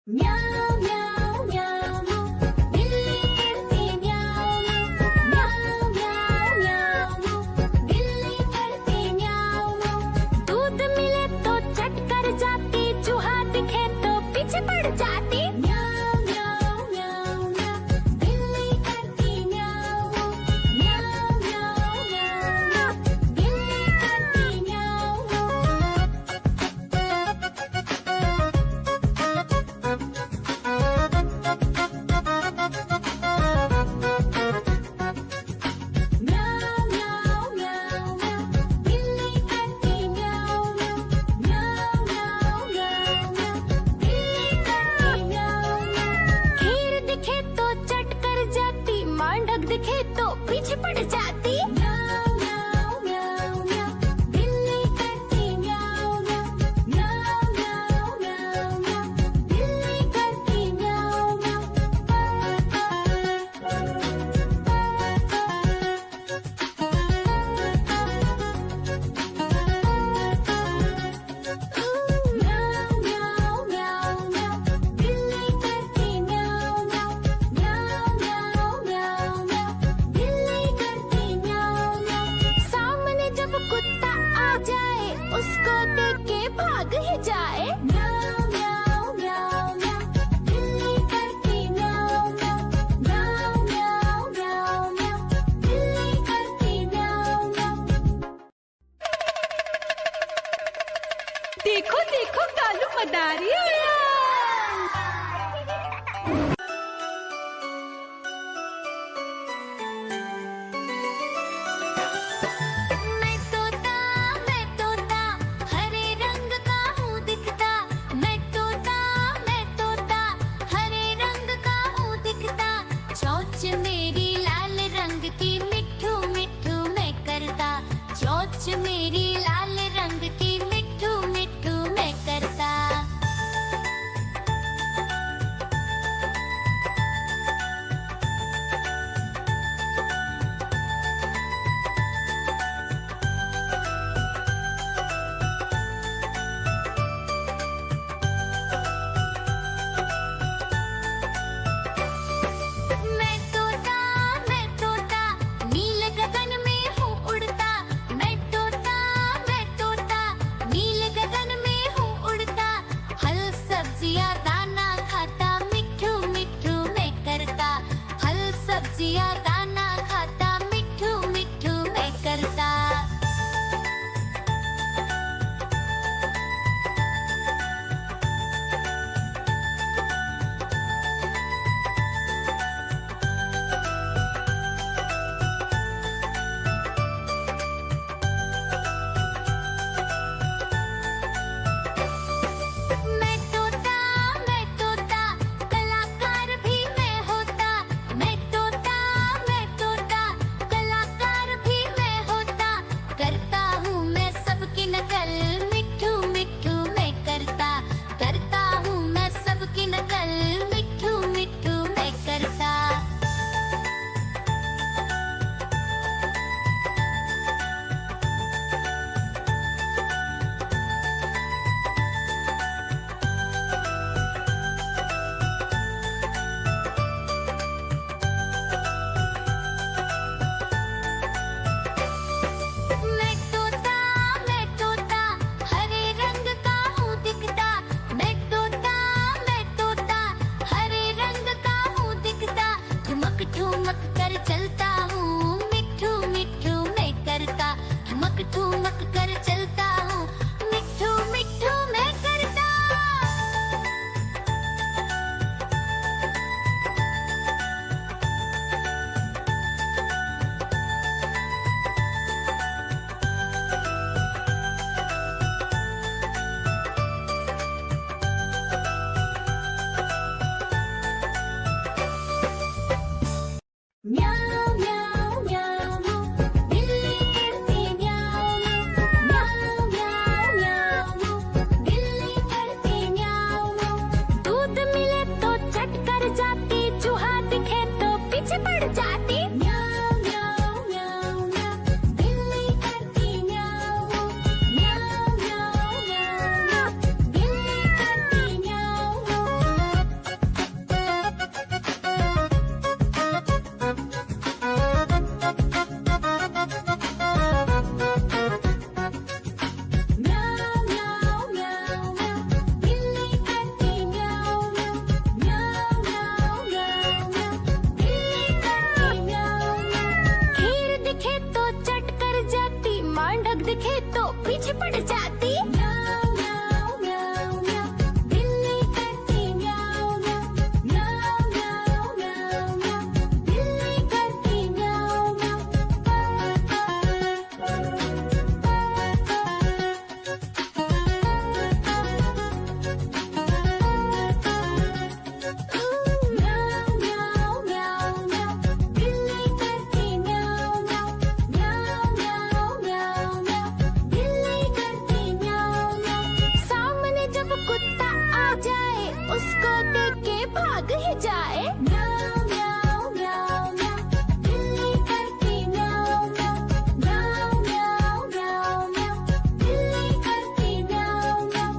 म्याऊं म्याऊं म्याऊं बिल्ली करती म्याऊं म्याऊं म्याऊं म्याऊं बिल्ली करती म्याऊं। दूध मिले तो चट कर जाती, चूहा दिखे तो पीछे पड़ जाती। म्याऊं म्याऊं म्याऊं म्याऊं बिल्ली करती म्याऊं म्याऊं म्याऊं म्याऊं बिल्ली करती म्याऊं। म्याऊं म्याऊं म्याऊं म्याऊं बिल्ली करती म्याऊं म्याऊं म्याऊं म्याऊं म्याऊं बिल्ली करती म्याऊं। खीर दिखे तो चट कर जाती, मांडक दिखे तो पीछे पड़ जाती। म्याऊं म्याऊं म्याऊं म्याऊं बिल्ली करती म्याऊं म्याऊं म्याऊं म्याऊं म्याऊं म्याऊं बिल्ली करती म्याऊं म्याऊं म्याऊं म्याऊं म्याऊं बिल्ली करती म्याऊं म्याऊं म्याऊं म्याऊं म्याऊं म्याऊं बिल्ली करती म्याऊं म्याऊं। सामने जब कुत्ता आ जाए, उसको देख के भाग ही जाए। म्याऊं म्याऊं म्याऊं म्याऊं बिल्ली करती म्याऊं म्याऊं म्याऊं म्याऊं म्याऊं म्याऊं बिल्ली करती म्याऊं म्याऊं। देखो देखो कालू मदारी आया। मैं तोता हरे रंग का हूँ दिखता। मैं तोता हरे रंग का हूँ दिखता। चोंच मेरी लाल रंग की, मिट्ठू मिट्ठू मैं करता। चोंच मेरी लाल रंग की, मिट्ठू मिट्ठू मैं करता। मैं तोता भाग ही जाए। म्याऊ म्याऊ म्याऊ म्याऊ, बिल्ली करती म्याऊ म्याऊ। म्याऊ म्याऊ म्याऊ म्याऊ, बिल्ली करती म्याऊ म्याऊ।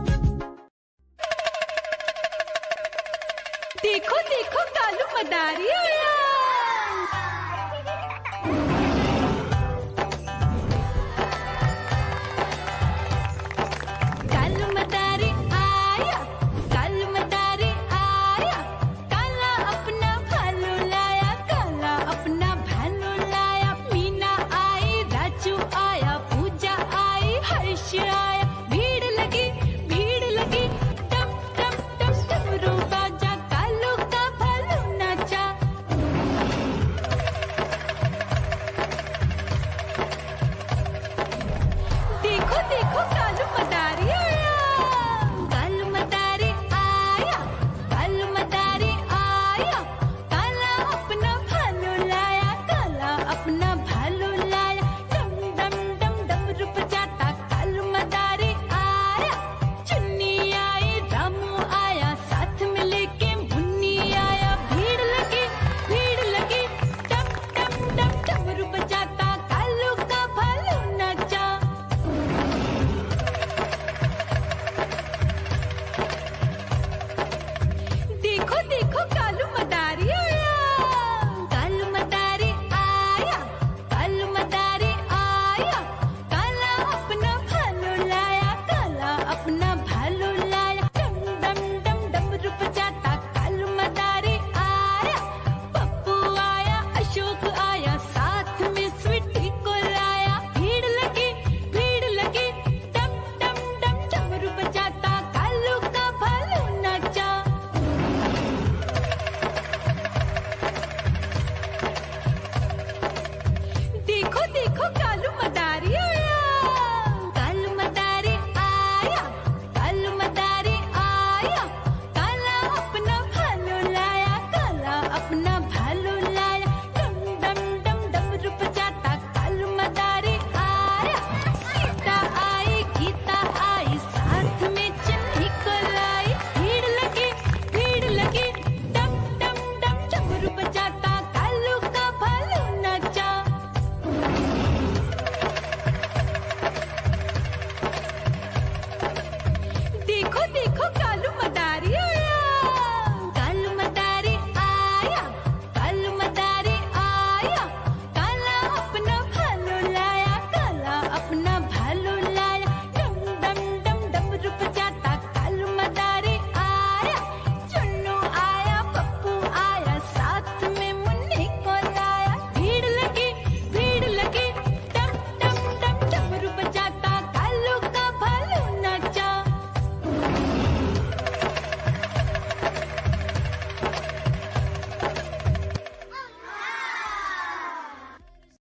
देखो देखो कालू मदारी आया।